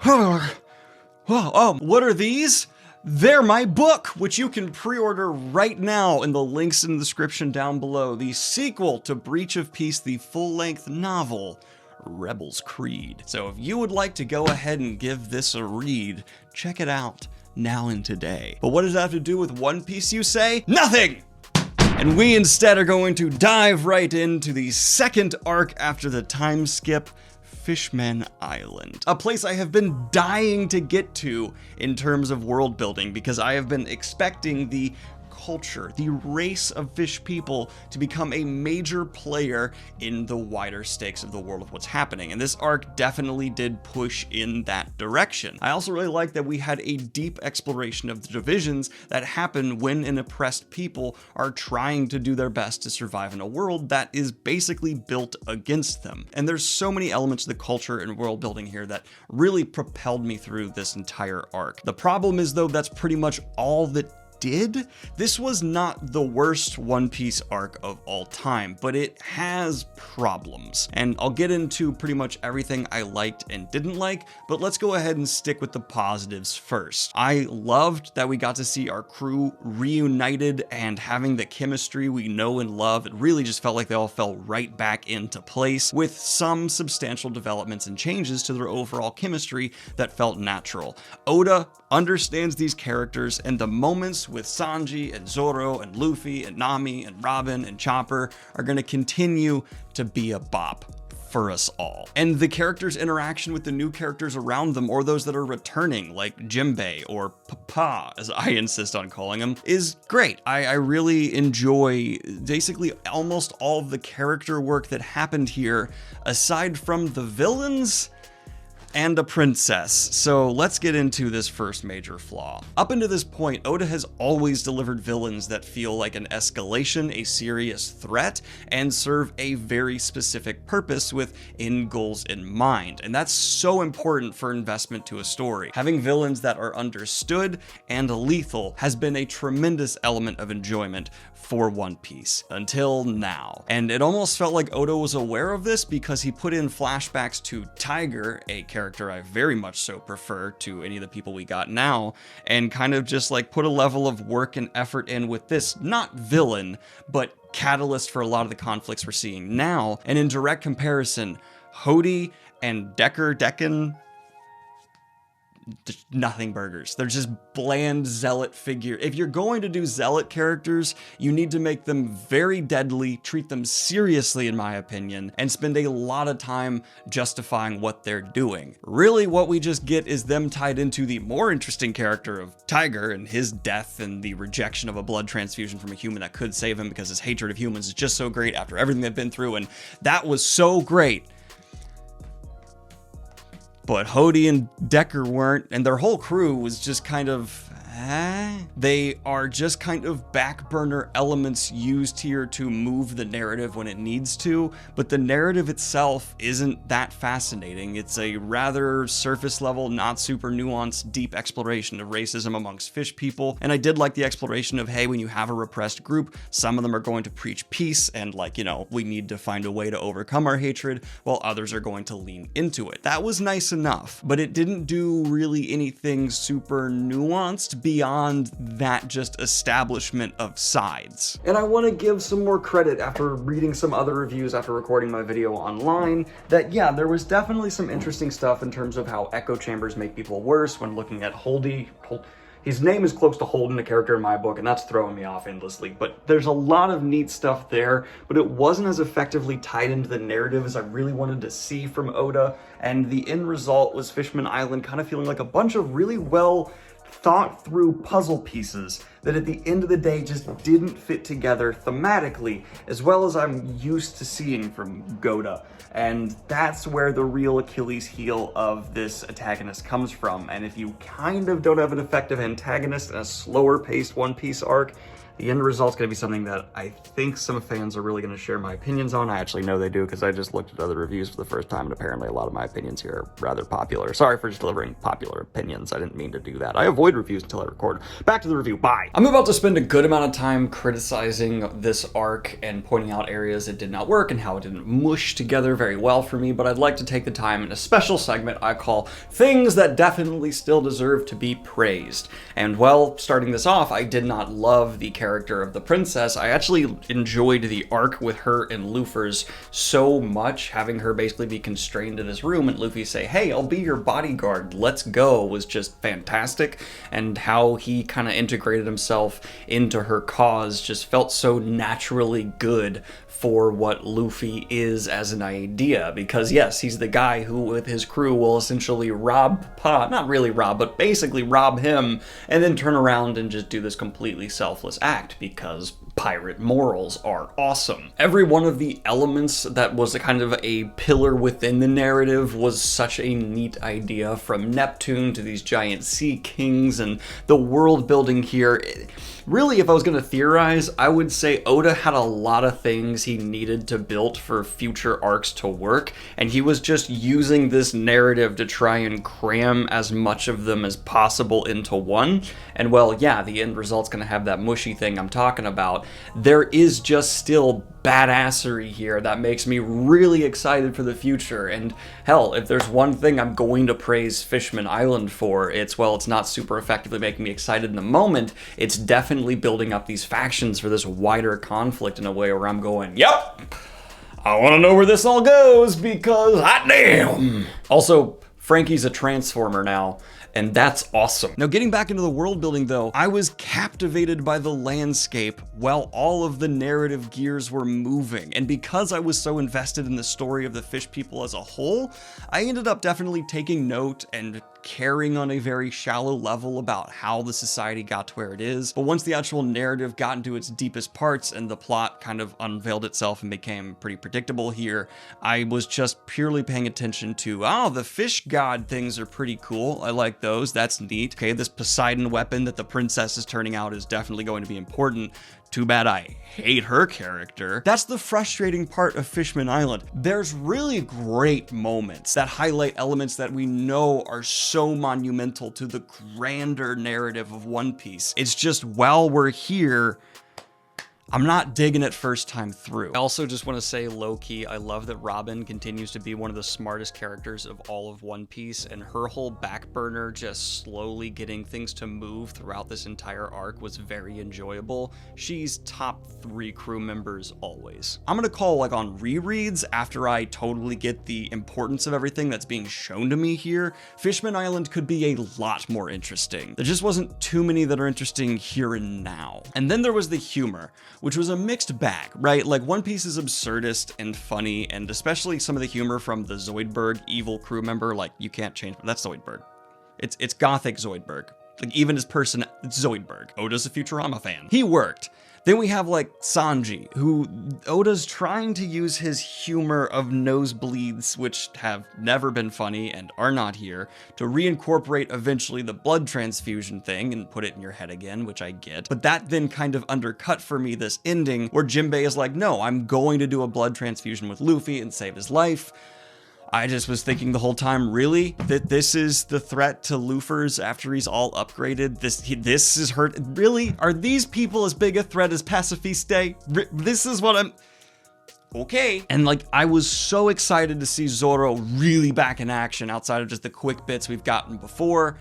What are these? They're my book, which you can pre-order right now in the links in the description down below. The sequel to Breach of Peace, the full-length novel, Rebel's Creed. So if you would like to go ahead and give this a read, check it out now and today. But what does that have to do with One Piece, you say? Nothing! And we instead are going to dive right into the second arc after the time skip, Fishman Island, a place I have been dying to get to in terms of world building because I have been expecting the culture, the race of fish people to become a major player in the wider stakes of the world of what's happening. And this arc definitely did push in that direction. I also really like that we had a deep exploration of the divisions that happen when an oppressed people are trying to do their best to survive in a world that is basically built against them. And there's so many elements of the culture and world building here that really propelled me through this entire arc. The problem is though, that's pretty much all that this was not the worst One Piece arc of all time, but it has problems. And I'll get into pretty much everything I liked and didn't like, but let's go ahead and stick with the positives first. I loved that we got to see our crew reunited and having the chemistry we know and love. It really just felt like they all fell right back into place with some substantial developments and changes to their overall chemistry that felt natural. Oda understands these characters, and the moments with Sanji and Zoro and Luffy and Nami and Robin and Chopper are going to continue to be a bop for us all. And the characters' interaction with the new characters around them, or those that are returning, like Jinbei or Papa, as I insist on calling him, is great. I really enjoy basically almost all of the character work that happened here, aside from the villains and a princess. So let's get into this first major flaw. Up until this point, Oda has always delivered villains that feel like an escalation, a serious threat, and serve a very specific purpose with end goals in mind. And that's so important for investment to a story. Having villains that are understood and lethal has been a tremendous element of enjoyment for One Piece until now. And it almost felt like Oda was aware of this because he put in flashbacks to Tiger, a character I very much so prefer to any of the people we got now, and kind of just like put a level of work and effort in with this, not villain, but catalyst for a lot of the conflicts we're seeing now. And in direct comparison, Hody and Deccan, nothing burgers. They're just bland zealot figure. If you're going to do zealot characters, you need to make them very deadly, treat them seriously in my opinion, and spend a lot of time justifying what they're doing. Really what we just get is them tied into the more interesting character of Tiger and his death and the rejection of a blood transfusion from a human that could save him because his hatred of humans is just so great after everything they've been through, and that was so great. But Hody and Decker weren't, and their whole crew was just kind of, They are just kind of back burner elements used here to move the narrative when it needs to, but the narrative itself isn't that fascinating. It's a rather surface level, not super nuanced, deep exploration of racism amongst fish people. And I did like the exploration of, hey, when you have a repressed group, some of them are going to preach peace and like, you know, we need to find a way to overcome our hatred, while others are going to lean into it. That was nice enough, but it didn't do really anything super nuanced beyond that just establishment of sides. And I want to give some more credit after reading some other reviews after recording my video online that yeah, there was definitely some interesting stuff in terms of how echo chambers make people worse when looking at Hody. His name is close to Holden, a character in my book, and that's throwing me off endlessly, but there's a lot of neat stuff there, but it wasn't as effectively tied into the narrative as I really wanted to see from Oda, and the end result was Fishman Island kind of feeling like a bunch of really well thought through puzzle pieces that at the end of the day just didn't fit together thematically as well as I'm used to seeing from Oda. And that's where the real Achilles heel of this antagonist comes from. And if you kind of don't have an effective antagonist and a slower paced One Piece arc, The end result's gonna be something that I think some fans are really gonna share my opinions on. I actually know they do because I just looked at other reviews for the first time, and apparently a lot of my opinions here are rather popular. Sorry for just delivering popular opinions. I didn't mean to do that. I avoid reviews until I record. Back to the review. Bye. I'm about to spend a good amount of time criticizing this arc and pointing out areas that did not work and how it didn't mush together very well for me, but I'd like to take the time in a special segment I call Things That Definitely Still Deserve to Be Praised. And well, starting this off, I did not love the character of the princess. I actually enjoyed the arc with her and Luffy's so much. Having her basically be constrained in this room and Luffy say, hey, I'll be your bodyguard, let's go, was just fantastic. And how he kind of integrated himself into her cause just felt so naturally good for what Luffy is as an idea, because yes, he's the guy who with his crew will essentially rob not really rob, but basically rob him, and then turn around and just do this completely selfless act, because pirate morals are awesome. Every one of the elements that was a kind of a pillar within the narrative was such a neat idea, from Neptune to these giant sea kings and the world building here. Really, if I was going to theorize, I would say Oda had a lot of things he needed to build for future arcs to work, and he was just using this narrative to try and cram as much of them as possible into one. And well, yeah, the end result's going to have that mushy thing I'm talking about. There is just still badassery here that makes me really excited for the future. And hell, if there's one thing I'm going to praise Fishman Island for, it's, well, it's not super effectively making me excited in the moment, it's definitely building up these factions for this wider conflict in a way where I'm going, yep, I want to know where this all goes, because hot damn. Also, Frankie's a transformer now, and that's awesome. Now, getting back into the world building though, I was captivated by the landscape while all of the narrative gears were moving. And because I was so invested in the story of the fish people as a whole, I ended up definitely taking note and caring on a very shallow level about how the society got to where it is. But once the actual narrative got into its deepest parts and the plot kind of unveiled itself and became pretty predictable here, I was just purely paying attention to, oh, the fish god things are pretty cool. I like those. That's neat. Okay, this Poseidon weapon that the princess is turning out is definitely going to be important. Too bad I hate her character. That's the frustrating part of Fishman Island. There's really great moments that highlight elements that we know are so monumental to the grander narrative of One Piece. It's just while we're here, I'm not digging it first time through. I also just want to say low-key, I love that Robin continues to be one of the smartest characters of all of One Piece, and her whole back burner just slowly getting things to move throughout this entire arc was very enjoyable. She's top 3 crew members always. I'm gonna call like on rereads after I totally get the importance of everything that's being shown to me here. Fishman Island could be a lot more interesting. There just wasn't too many that are interesting here and now. And then there was the humor, which was a mixed bag, right? Like, One Piece is absurdist and funny, and especially some of the humor from the Zoidberg evil crew member, like, you can't change, but that's Zoidberg. It's gothic Zoidberg. Like, even his person, it's Zoidberg. Oda's a Futurama fan. He worked. Then we have like Sanji, who Oda's trying to use his humor of nosebleeds, which have never been funny and are not here, to reincorporate eventually the blood transfusion thing and put it in your head again, which I get. But that then kind of undercut for me this ending where Jinbei is like, no, I'm going to do a blood transfusion with Luffy and save his life. I just was thinking the whole time, really? That this is the threat to Luffy's after he's all upgraded? This is hurt? Really? Are these people as big a threat as Pacifiste? This is what I'm... Okay. And like, I was so excited to see Zoro really back in action outside of just the quick bits we've gotten before.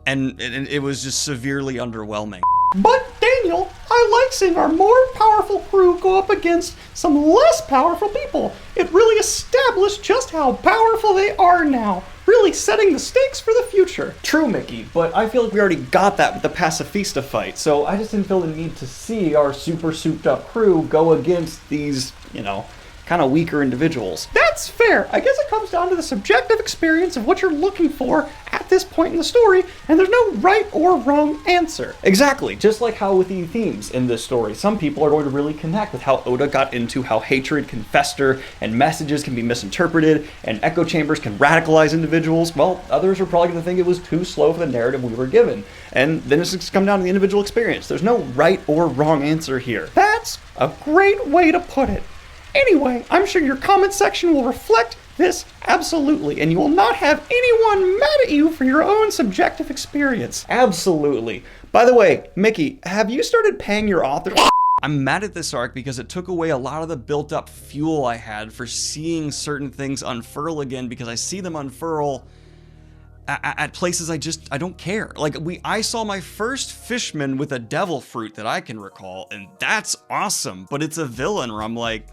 And it was just severely underwhelming. But Daniel, I like seeing our more powerful crew go up against some less powerful people. It really established just how powerful they are now, really setting the stakes for the future. True, Mickey, but I feel like we already got that with the Pacifista fight, so I just didn't feel the need to see our super souped up crew go against these, you know, kind of weaker individuals. That's fair. I guess it comes down to the subjective experience of what you're looking for at at this point in the story, and there's no right or wrong answer. Exactly, just like how with the themes in this story, some people are going to really connect with how Oda got into how hatred can fester, and messages can be misinterpreted, and echo chambers can radicalize individuals. Well, others are probably going to think it was too slow for the narrative we were given. And then it's just come down to the individual experience. There's no right or wrong answer here. That's a great way to put it. Anyway, I'm sure your comment section will reflect this absolutely, and you will not have anyone mad at you for your own subjective experience. Absolutely. By the way, Mickey, have you started paying your author? I'm mad at this arc because it took away a lot of the built-up fuel I had for seeing certain things unfurl again, because I see them unfurl at places I don't care. Like, I saw my first Fishman with a devil fruit that I can recall, and that's awesome, but it's a villain where I'm like,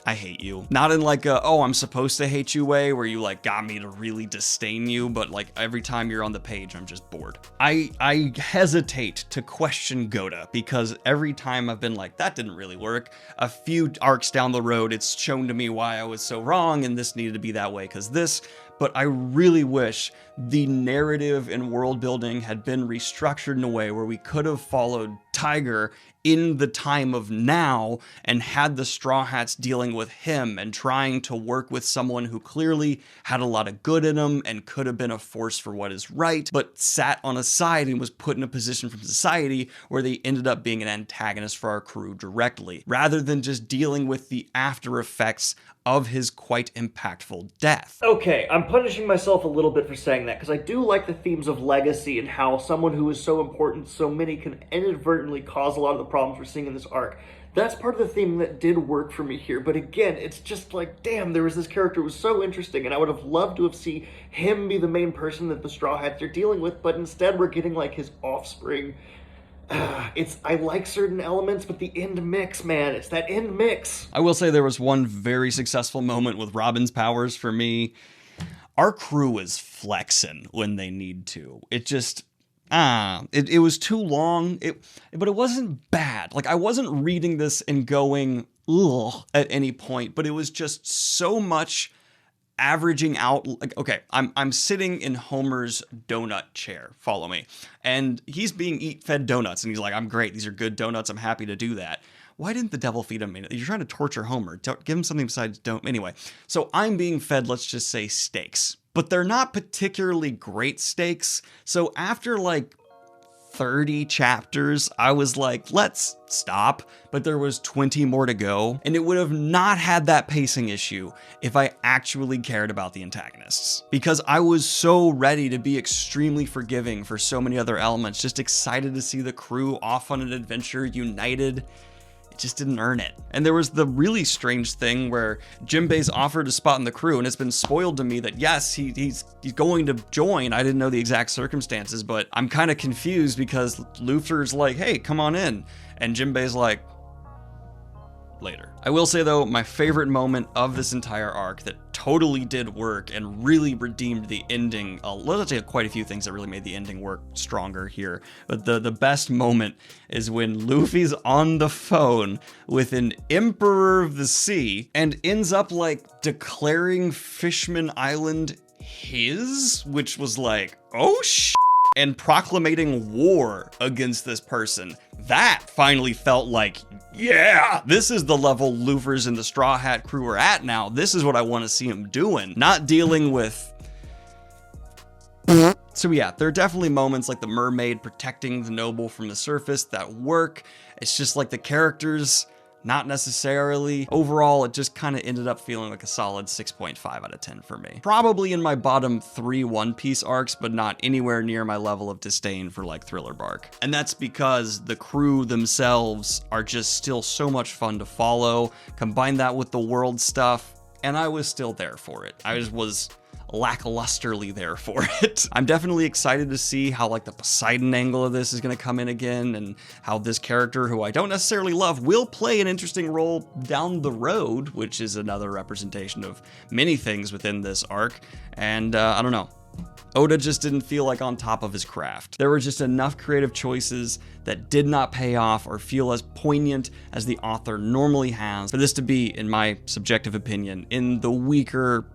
I hate you. Not in like a, oh, I'm supposed to hate you way where you like got me to really disdain you, but like every time you're on the page, I'm just bored. I hesitate to question Goda because every time I've been like, that didn't really work. A few arcs down the road, it's shown to me why I was so wrong and this needed to be that way because this, but I really wish the narrative and world building had been restructured in a way where we could have followed Tiger in the time of now and had the Straw Hats dealing with him and trying to work with someone who clearly had a lot of good in him and could have been a force for what is right, but sat on a side and was put in a position from society where they ended up being an antagonist for our crew directly, rather than just dealing with the after effects of his quite impactful death. Okay, I'm punishing myself a little bit for saying that, because I do like the themes of legacy and how someone who is so important, so many can inadvertently cause a lot of the problems we're seeing in this arc. That's part of the theme that did work for me here, but again, it's just like, damn, there was this character who was so interesting, and I would have loved to have seen him be the main person that the Straw Hats are dealing with, but instead we're getting like his offspring. I like certain elements, but the end mix, man, it's that end mix. I will say there was one very successful moment with Robin's powers for me. Our crew is flexing when they need to. It just, it was too long, but it wasn't bad. Like, I wasn't reading this and going, ugh, at any point, but it was just so much averaging out. Like, okay, I'm sitting in Homer's donut chair, follow me, and he's being fed donuts, and he's like, I'm great, these are good donuts, I'm happy to do that. Why didn't the devil feed him? You're trying to torture Homer. Don't give him something besides don't. Anyway, so I'm being fed, let's just say, steaks, but they're not particularly great steaks. So after like 30 chapters, I was like, let's stop. But there was 20 more to go, and it would have not had that pacing issue if I actually cared about the antagonists, because I was so ready to be extremely forgiving for so many other elements, just excited to see the crew off on an adventure, united. It just didn't earn it. And there was the really strange thing where Jinbei's offered a spot in the crew, and it's been spoiled to me that yes, he's going to join. I didn't know the exact circumstances, but I'm kind of confused because Luffy's like, hey, come on in. And Jinbei's like, later. I will say though, my favorite moment of this entire arc that totally did work and really redeemed the ending, let's say quite a few things that really made the ending work stronger here, but the best moment is when Luffy's on the phone with an Emperor of the Sea and ends up like declaring Fishman Island his, which was like, oh shit, and proclamating war against this person. That finally felt like, yeah, this is the level Luffy's and the Straw Hat crew are at now. This is what I want to see him doing, not dealing with. So yeah, there are definitely moments like the mermaid protecting the noble from the surface that work. It's just like the characters, not necessarily. Overall, it just kind of ended up feeling like a solid 6.5 out of 10 for me. Probably in my bottom 3 One Piece arcs, but not anywhere near my level of disdain for like Thriller Bark. And that's because the crew themselves are just still so much fun to follow. Combine that with the world stuff, and I was still there for it. I just was lacklusterly there for it. I'm definitely excited to see how like the Poseidon angle of this is going to come in again, and how this character, who I don't necessarily love, will play an interesting role down the road, which is another representation of many things within this arc. And I don't know. Oda just didn't feel like on top of his craft. There were just enough creative choices that did not pay off or feel as poignant as the author normally has for this to be, in my subjective opinion, in the weaker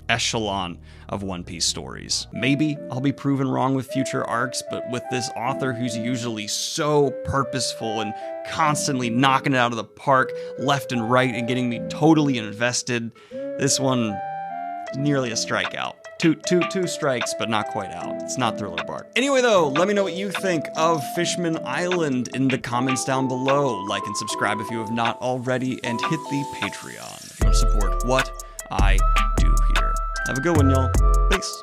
echelon of One Piece stories. Maybe I'll be proven wrong with future arcs, but with this author who's usually so purposeful and constantly knocking it out of the park left and right and getting me totally invested, this one is nearly a strikeout. Two strikes, but not quite out. It's not Thriller Bark. Anyway, though, let me know what you think of Fishman Island in the comments down below. Like and subscribe if you have not already, and hit the Patreon if you want to support what I do here. Have a good one, y'all. Peace.